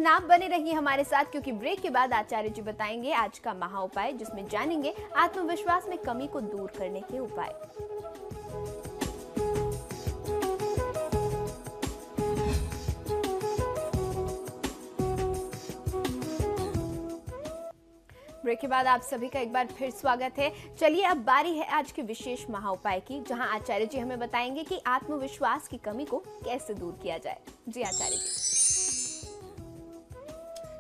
लेकिन आप बने रहिए हमारे साथ, क्योंकि ब्रेक के बाद आचार्य जी बताएंगे आज का महा उपाय, जिसमें जानेंगे आत्मविश्वास में कमी को दूर करने के उपाय। ब्रेक के बाद आप सभी का एक बार फिर स्वागत है। चलिए अब बारी है आज के विशेष महा उपाय की, जहां आचार्य जी हमें बताएंगे कि आत्मविश्वास की कमी को कैसे दूर किया जाए। जी आचार्य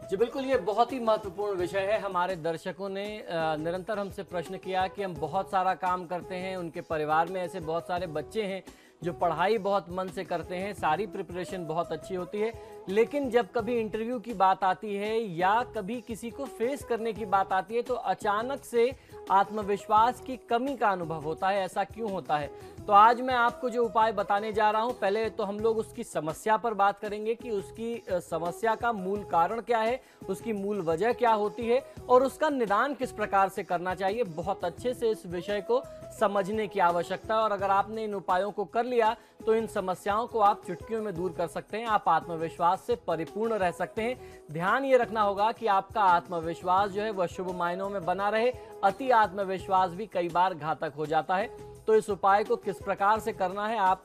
जी बिल्कुल, ये बहुत ही महत्वपूर्ण विषय है। हमारे दर्शकों ने निरंतर हमसे प्रश्न किया कि हम बहुत सारा काम करते हैं, उनके परिवार में ऐसे बहुत सारे बच्चे हैं जो पढ़ाई बहुत मन से करते हैं, सारी प्रिपरेशन बहुत अच्छी होती है, लेकिन जब कभी इंटरव्यू की बात आती है या कभी किसी को फेस करने की बात आती है तो अचानक से आत्मविश्वास की कमी का अनुभव होता है। ऐसा क्यों होता है? तो आज मैं आपको जो उपाय बताने जा रहा हूं, पहले तो हम लोग उसकी समस्या पर बात करेंगे कि उसकी समस्या का मूल कारण क्या है, उसकी मूल वजह क्या होती है और उसका निदान किस प्रकार से करना चाहिए। बहुत अच्छे से इस विषय को समझने की आवश्यकता है और अगर आपने इन उपायों को कर लिया तो इन समस्याओं को आप चुटकियों में दूर कर सकते हैं। आप आत्मविश्वास से परिपूर्ण रह सकते हैं। ध्यान ये रखना होगा कि आपका आत्मविश्वास जो है वह शुभ मायनों में बना रहे। अति आत्मविश्वास भी कई बार घातक हो जाता है। तो इस उपाय को किस प्रकार से करना है आप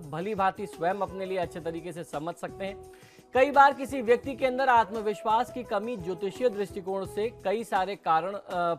भली भांति स्वयं अपने लिए अच्छे तरीके से समझ सकते हैं। कई बार किसी व्यक्ति के अंदर आत्मविश्वास की कमी ज्योतिषीय दृष्टिकोण से कई सारे कारण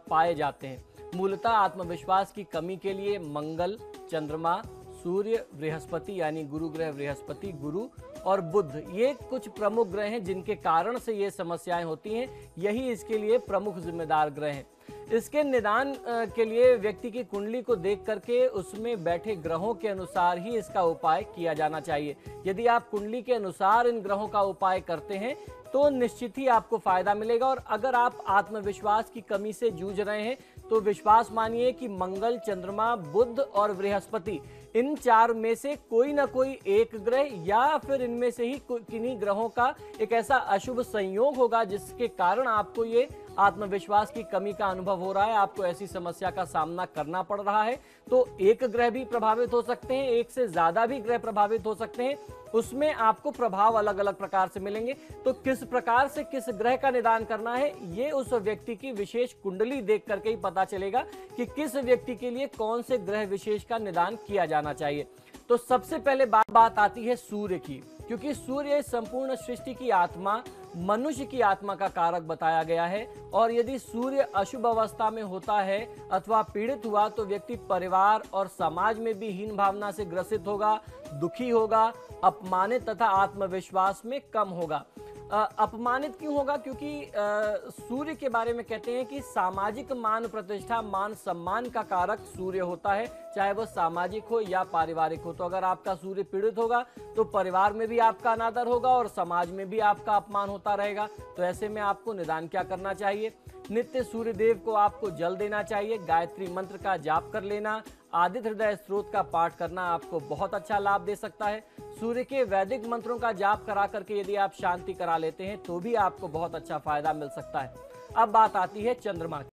पाए जाते हैं। मूलतः आत्मविश्वास की कमी के लिए मंगल, चंद्रमा, सूर्य, बृहस्पति यानी गुरु ग्रह बृहस्पति, गुरु और बुध, ये कुछ प्रमुख ग्रह हैं जिनके कारण से ये समस्याएं होती हैं। यही इसके लिए प्रमुख जिम्मेदार ग्रह हैं। इसके निदान के लिए व्यक्ति की कुंडली को देख करके उसमें बैठे ग्रहों के अनुसार ही इसका उपाय किया जाना चाहिए। यदि आप कुंडली के अनुसार इन ग्रहों का उपाय करते हैं तो निश्चित ही आपको फायदा मिलेगा। और अगर आप आत्मविश्वास की कमी से जूझ रहे हैं तो विश्वास मानिए कि मंगल, चंद्रमा, बुध और बृहस्पति, इन चार में से कोई ना कोई एक ग्रह या फिर इनमें से ही किन्हीं ग्रहों का एक ऐसा अशुभ संयोग होगा जिसके कारण आपको ये आत्मविश्वास की कमी का अनुभव हो रहा है, आपको ऐसी समस्या का सामना करना पड़ रहा है। तो एक ग्रह भी प्रभावित हो सकते हैं, एक से ज्यादा भी ग्रह प्रभावित हो सकते हैं, उसमें आपको प्रभाव अलग अलग प्रकार से मिलेंगे। तो किस प्रकार से किस ग्रह का निदान करना है ये उस व्यक्ति की विशेष कुंडली देख करके ही पता चलेगा कि किस व्यक्ति के लिए कौन से ग्रह विशेष का निदान किया जाना चाहिए। तो सबसे पहले बात आती है सूर्य की, क्योंकि सूर्य संपूर्ण सृष्टि की आत्मा, मनुष्य की आत्मा का कारक बताया गया है। और यदि सूर्य अशुभ अवस्था में होता है अथवा पीड़ित हुआ तो व्यक्ति परिवार और समाज में भी हीन भावना से ग्रसित होगा, दुखी होगा, अपमानित तथा आत्मविश्वास में कम होगा। अपमानित क्यों होगा? क्योंकि सूर्य के बारे में कहते हैं कि सामाजिक मान प्रतिष्ठा, मान सम्मान का कारक सूर्य होता है, चाहे वो सामाजिक हो या पारिवारिक हो। तो अगर आपका सूर्य पीड़ित होगा तो परिवार में भी आपका अनादर होगा और समाज में भी आपका अपमान होता रहेगा। तो ऐसे में आपको निदान क्या करना चाहिए? नित्य सूर्य देव को आपको जल देना चाहिए, गायत्री मंत्र का जाप कर लेना, आदित्य हृदय स्त्रोत का पाठ करना आपको बहुत अच्छा लाभ दे सकता है। सूर्य के वैदिक मंत्रों का जाप करा करके यदि आप शांति करा लेते हैं तो भी आपको बहुत अच्छा फायदा मिल सकता है। अब बात आती है चंद्रमा की।